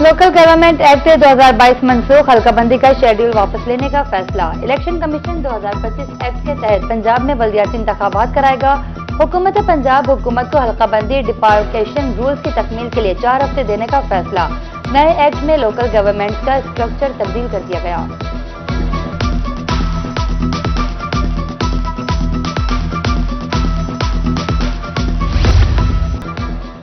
Local government act 2022 मनसूख, हल्काबंदी का schedule वापस लेने का फैसला। इलेक्शन कमीशन 2025 एक्ट के तहत पंजाब में बल्दियाती इंतखाबात कराएगा। हुकूमत पंजाब हुकूमत को हल्काबंदी डिपार्केशन रूल्स की तकमील के लिए 4 हफ्ते देने का फैसला। नए एक्ट में लोकल गवर्नमेंट का स्ट्रक्चर तब्दील कर दिया गया।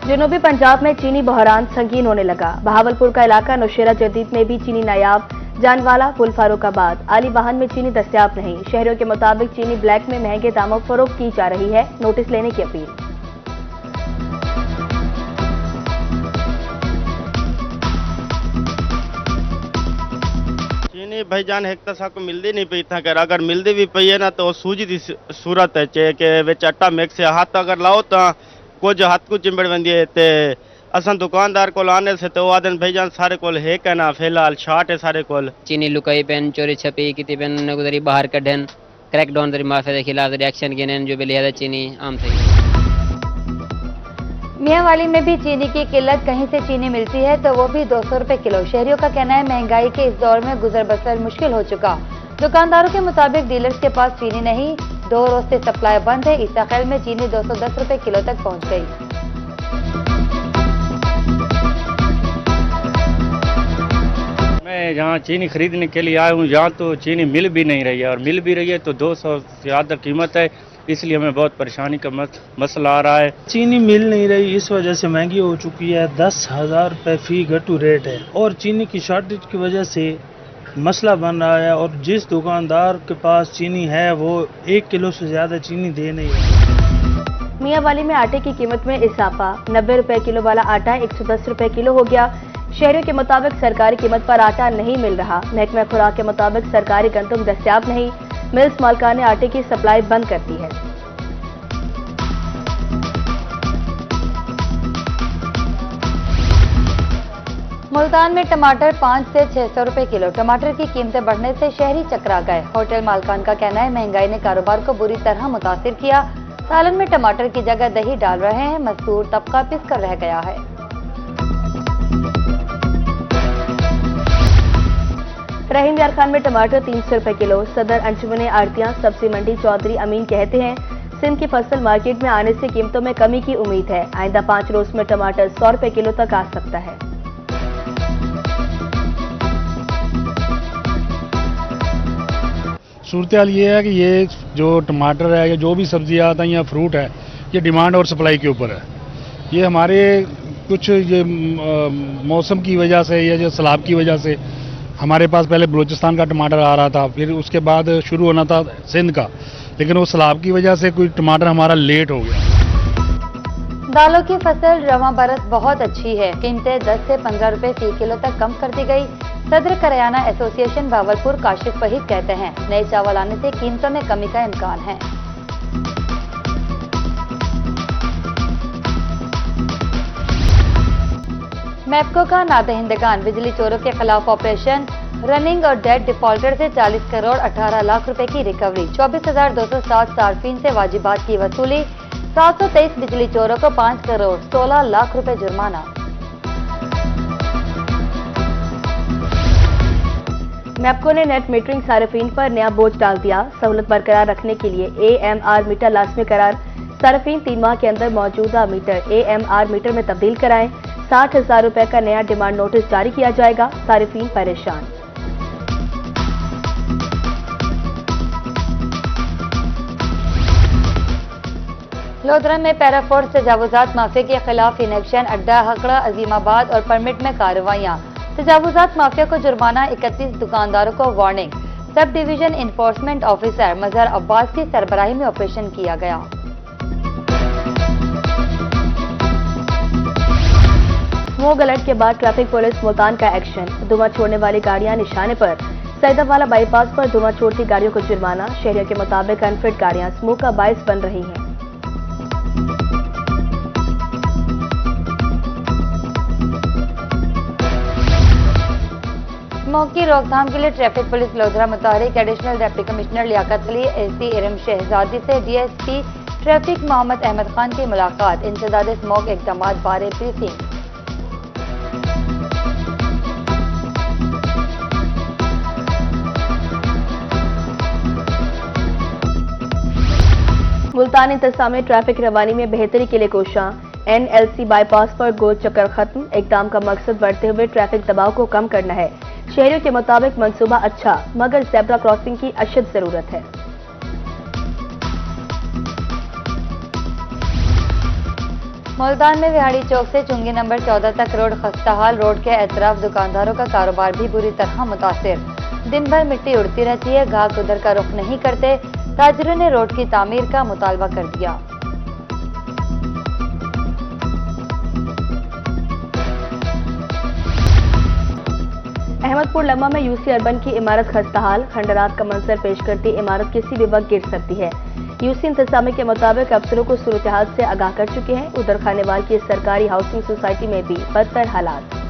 जनूबी पंजाब में चीनी बहरान संगीन होने लगा। बहावलपुर का इलाका नौशेरा जदीद में भी चीनी नायाब, जानवाला, पुल फारूकाबाद, आली वाहन में चीनी दस्तयाब नहीं। शहरियों के मुताबिक चीनी ब्लैक में महंगे दामों फरोख्त की जा रही है। नोटिस लेने की अपील। चीनी भाईजान एक तसा को मिलती नहीं पई था कर, अगर मिलती भी पई है ना तो सूजी की सूरत है के विच आटा मिक्स है। हाथ अगर लाओ तो कुछ हाथ को चिंबड़ वेंदी है ते असां दुकानदार को आने से तो आदन भाईजान सारे कोल है कहना फिलहाल शार्ट है सारे कोल। चीनी लुकाई पेन चोरी छपी किती पेन गुजरी बाहर कढ़न क्रैकडाउन दरी माफिया के खिलाफ एक्शन गिनन जो बिलिया चीनी आम थी। मियांवाली में भी चीनी की किल्लत, कहीं से चीनी मिलती है तो वो भी 200 रुपए किलो। शहरियों का कहना है महंगाई के इस दौर में गुजर बसर मुश्किल हो चुका। दुकानदारों के मुताबिक डीलर्स के पास चीनी नहीं, 2 रोज से सप्लाई बंद है। ईसाखेल में चीनी 210 रुपए किलो तक पहुंच गई। मैं यहाँ चीनी खरीदने के लिए आया हूँ, यहाँ तो चीनी मिल भी नहीं रही है और मिल भी रही है तो 200 से ज़्यादा कीमत है, इसलिए हमें बहुत परेशानी का मसला आ रहा है। चीनी मिल नहीं रही, इस वजह से महंगी हो चुकी है। 10,000 रुपये फी घटू रेट है और चीनी की शॉर्टेज की वजह से मसला बन रहा है। और जिस दुकानदार के पास चीनी है वो 1 किलो से ज़्यादा चीनी दे नहीं है। मियांवाली में आटे की कीमत में इजाफा, 90 रुपए किलो वाला आटा 110 रुपए किलो हो गया। शहरियों के मुताबिक सरकारी कीमत पर आटा नहीं मिल रहा। महकमा खुराक के मुताबिक सरकारी गंदम दस्तयाब नहीं। मिल्स मालिकान ने आटे की सप्लाई बंद कर दी है। मुल्तान में टमाटर 5 से 600 रुपए किलो। टमाटर की कीमतें बढ़ने से शहरी चकरा गए। होटल मालिकान का कहना है महंगाई ने कारोबार को बुरी तरह मुतासिर किया। सालन में टमाटर की जगह दही डाल रहे हैं। मजदूर तबका पिस कर रह गया है। रहीम यार खान में टमाटर 300 रुपए किलो। सदर अंजुमन आड़तियां सब्जी मंडी चौधरी अमीन कहते हैं सिंध की फसल मार्केट में आने से कीमतों में कमी की उम्मीद है। आइंदा 5 रोज में टमाटर 100 रुपए किलो तक आ सकता है। सूरत हाल ये है कि ये जो टमाटर है या जो भी सब्जियां आता है या फ्रूट है, ये डिमांड और सप्लाई के ऊपर है। ये हमारे कुछ ये मौसम की वजह से या जो सैलाब की वजह से हमारे पास पहले बलूचिस्तान का टमाटर आ रहा था, फिर उसके बाद शुरू होना था सिंध का, लेकिन वो सैलाब की वजह से कोई टमाटर हमारा लेट हो गया। दालों की फसल रवां बरस बहुत अच्छी है। कीमतें 10 से 15 रुपए फी किलो तक कम कर दी गई। सदर करियाना एसोसिएशन भावलपुर काशिफ वहीद कहते हैं नए चावल आने से कीमतों में कमी का इम्कान है। मैप्को का नादहिंदगान बिजली चोरों के खिलाफ ऑपरेशन। रनिंग और डेट डिफॉल्टर से 40 करोड़ 18 लाख रुपए की रिकवरी। 24,207 सार्फिन से वाजिबात की वसूली। 723 बिजली चोरों को 5 करोड़ 16 लाख रुपए जुर्माना। मैप्को ने नेट मीटरिंग सार्फिन पर नया बोझ डाल दिया। सहूलत बरकरार रखने के लिए AMR मीटर लाजमी करार। सार्फिन 3 माह के अंदर मौजूदा मीटर AMR मीटर में तब्दील कराएं। 60,000 रुपए का नया डिमांड नोटिस जारी किया जाएगा। सार्फिन परेशान। लोधरा में पैराफोर्स तजावुजात माफिया के खिलाफ इन एक्शन। अड्डा हकड़ा अजीमाबाद और परमिट में कार्रवाइयां। तजावुजात माफिया को जुर्माना। 31 दुकानदारों को warning. Sub division enforcement officer Mazhar Abbas की सरबराही में ऑपरेशन किया गया। स्मोक अलर्ट के बाद ट्रैफिक पुलिस मुल्तान का एक्शन। धुआं छोड़ने वाली गाड़ियां निशाने पर। सैदावाला बाईपास पर धुआं छोड़ती गाड़ियों को जुर्माना। शहरियों के मुताबिक अनफिट गाड़ियां स्मोक का बायस बन रही हैं। स्मोक की रोकथाम के लिए ट्रैफिक पुलिस लोधरा मुतारिक additional deputy commissioner Liaquat Ali, SP Iram Shahzadi से डीएसपी ट्रैफिक मोहम्मद अहमद खान की मुलाकात। इंसदाद स्मोक इकदामात बारे ब्रीफिंग। मुल्तान इंतजाम में ट्रैफिक रवानी में बेहतरी के लिए कोशां। NLC बाईपास पर गोल चक्कर खत्म। इकदाम का मकसद बढ़ते हुए ट्रैफिक दबाव को कम करना है। शहरियों के मुताबिक मंसूबा अच्छा, मगर ज़ेब्रा क्रॉसिंग की अशद जरूरत है। मुल्तान में विहाड़ी चौक से चुंगी नंबर 14 तक रोड खस्ताहाल। रोड के एतराफ दुकानदारों का कारोबार भी बुरी तरह मुतासिर। दिन भर मिट्टी उड़ती रहती है, गाहक उधर का रुख नहीं करते। ताजिरों ने रोड की तामीर का मुतालबा कर दिया। अहमदपुर लम्मा में UC अर्बन की इमारत खस्ताहाल। खंडरात का मंजर पेश करती इमारत किसी भी वक्त गिर सकती है। UC इंतजामिया के मुताबिक अफसरों को सूरत हाल से आगाह कर चुके हैं। उधर खानेवाल की सरकारी हाउसिंग सोसाइटी में भी बदतर हालात।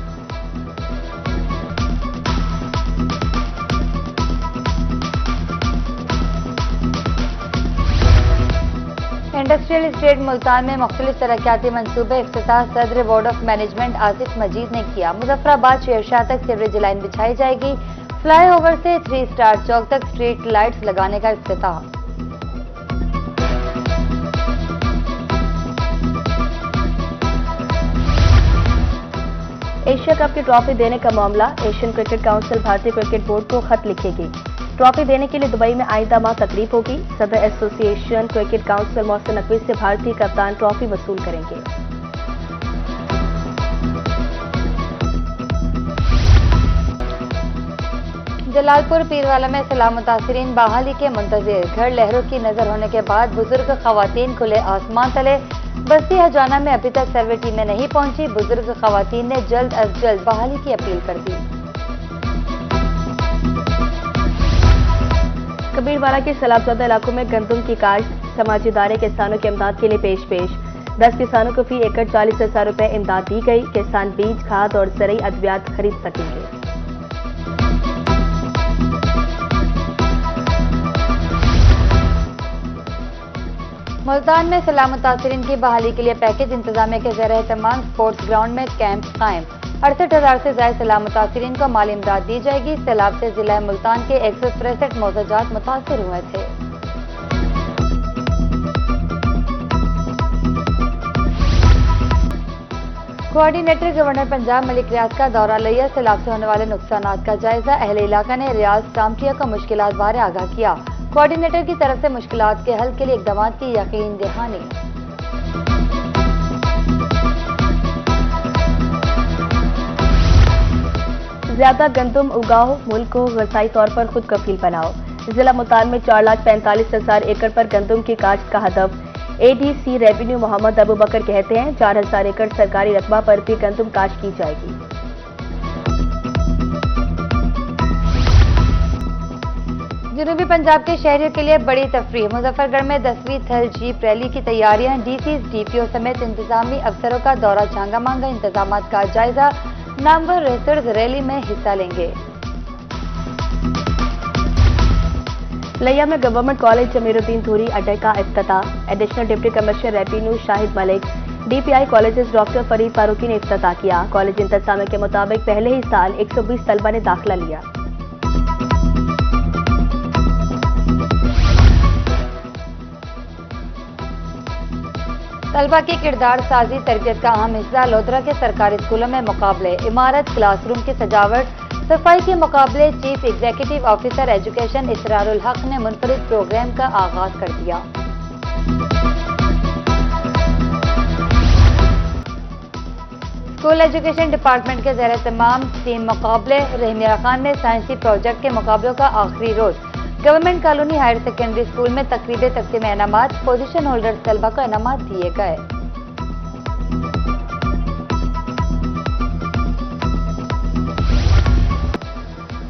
इंडस्ट्रियल एस्टेट मुल्तान में मुख्तलिफ तरक्याती मनसूबे इफ्तिताह सदर बोर्ड ऑफ मैनेजमेंट आसिफ मजीद ने किया। मुजफ्फराबाद शेरशाह तक सीवरेज लाइन बिछाई जाएगी। फ्लाईओवर से 3 स्टार चौक तक स्ट्रीट लाइट्स लगाने का इफ्तिताह। एशिया कप की ट्रॉफी देने का मामला। एशियन क्रिकेट काउंसिल भारतीय क्रिकेट बोर्ड को खत लिखेगी। ट्रॉफी देने के लिए दुबई में आइंदा माह तकरीब होगी। सदर association cricket council Mohsin Naqvi से भारतीय कप्तान ट्रॉफी वसूल करेंगे। जलालपुर पीरवाला में सलाह मुतासिरीन बहाली के मुंतजिर। घर लहरों की नजर होने के बाद बुजुर्ग खवातीन खुले आसमान तले। बस्ती हजाना में अभी तक सर्वे टीमें नहीं पहुंची। बुजुर्ग खवातीन ने जल्द अज जल्द बहाली की अपील कर दी। कबीरवाला के सैलाबज़दा इलाकों में गंदम की काश्त। समाजी इदारे किसानों की इमदाद के लिए पेश 10 किसानों को फी एकड़ 40,000 रुपए इमदाद दी गई। किसान बीज, खाद और ज़रूरी अद्वियात खरीद सकेंगे। मुल्तान में सलाह मुतासिरीन की बहाली के लिए पैकेज। इंतजामिया के ज़ेर एहतमाम स्पोर्ट्स ग्राउंड में कैंप कायम। 68,000 से ज्यादा सलाह मुतासिरीन को माली इमदाद दी जाएगी। सैलाब से जिला मुल्तान के 163 मौज़ाजात मुतासिर हुए थे। कोऑर्डिनेटर गवर्नर पंजाब मलिक रियाज का दौरा लिया। सैलाब से होने वाले नुकसानात का जायजा। अहले इलाका ने रियाज कामटिया को मुश्किलात बारे आगाह किया। कोऑर्डिनेटर की तरफ से मुश्किलात के हल के लिए इक़दामात की यकीन दहानी। ज्यादा गंदम उगाओ, मुल्क को ग़ज़ाई तौर पर खुद कफील बनाओ। जिला मुल्तान में 4,45,000 एकड़ पर गंदम की काश्त का हदफ। ADC रेवेन्यू मोहम्मद अबू बकर कहते हैं 4,000 एकड़ सरकारी रकबा पर भी गंदम काश्त की जाएगी। जनूबी पंजाब के शहरियों के लिए बड़ी तफरीह। मुजफ्फरगढ़ में 10वीं थल जीप रैली की तैयारियां। DCs, DPO समेत इंतजामी अफसरों का दौरा झांगा मांगा। इंतजामात का जायजा। नामवर रेसर्स रैली में हिस्सा लेंगे। लिया में गवर्नमेंट कॉलेज जमीरुद्दीन धूरी अड्डे का इफ्तिताह। Additional deputy commissioner revenue Shahid Malik, DPI colleges doctor Farid Farooqui ने इफ्तिताह किया। कॉलेज इंतजामिया के मुताबिक पहले ही साल 120 तलबा ने दाखिला लिया। तलबा की किरदार साजी तरबियत का अहम हिस्सा। लोधरा के सरकारी स्कूलों में मुकाबले। इमारत, क्लासरूम की सजावट, सफाई के मुकाबले। Chief executive officer education Israrul हक ने मुनफरिद प्रोग्राम का आगाज कर दिया। स्कूल एजुकेशन डिपार्टमेंट के ज़ेर एहतमाम 3 मुकाबले। रहीमिया खान में साइंसी प्रोजेक्ट के मुकाबलों का आखिरी रोज। Government colony higher secondary school में तकरीब तकसीम इनामात। पोजीशन होल्डर्स तलबा को इनामात दिए गए।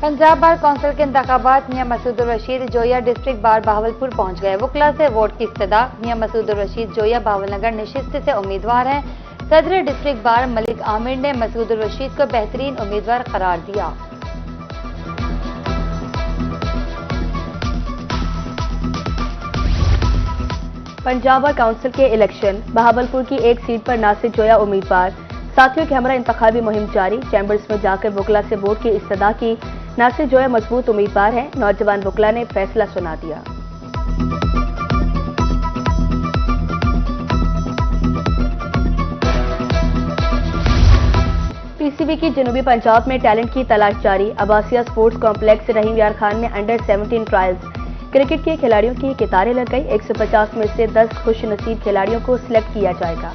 पंजाब बार काउंसिल के इंतखाबात। मियां मसूदुर रशीद जोया डिस्ट्रिक्ट बार बहावलपुर पहुंच गए। वकला से वोट की इस्तदा। मियां मसूदुर रशीद जोया बहावलनगर नशिस्त से उम्मीदवार हैं। सदर डिस्ट्रिक्ट बार मलिक आमिर ने मसूदुर रशीद को बेहतरीन उम्मीदवार करार दिया। पंजाब बार काउंसिल के इलेक्शन। बहावलपुर की एक सीट पर नासिर जोया उम्मीदवार। साथियों के हमरा इंतखाबी मुहिम जारी। चैम्बर्स में जाकर वकला से वोट की इस्तदा की। नासिर जोया मजबूत उम्मीदवार हैं। नौजवान वकला ने फैसला सुना दिया। पीसीबी की जनूबी पंजाब में टैलेंट की तलाश जारी। अब्बासिया स्पोर्ट्स कॉम्प्लेक्स रहीम यार खान में अंडर 17 ट्रायल्स। क्रिकेट के खिलाड़ियों की कतारें लग गई। 150 में से 10 खुश नसीब खिलाड़ियों को सिलेक्ट किया जाएगा।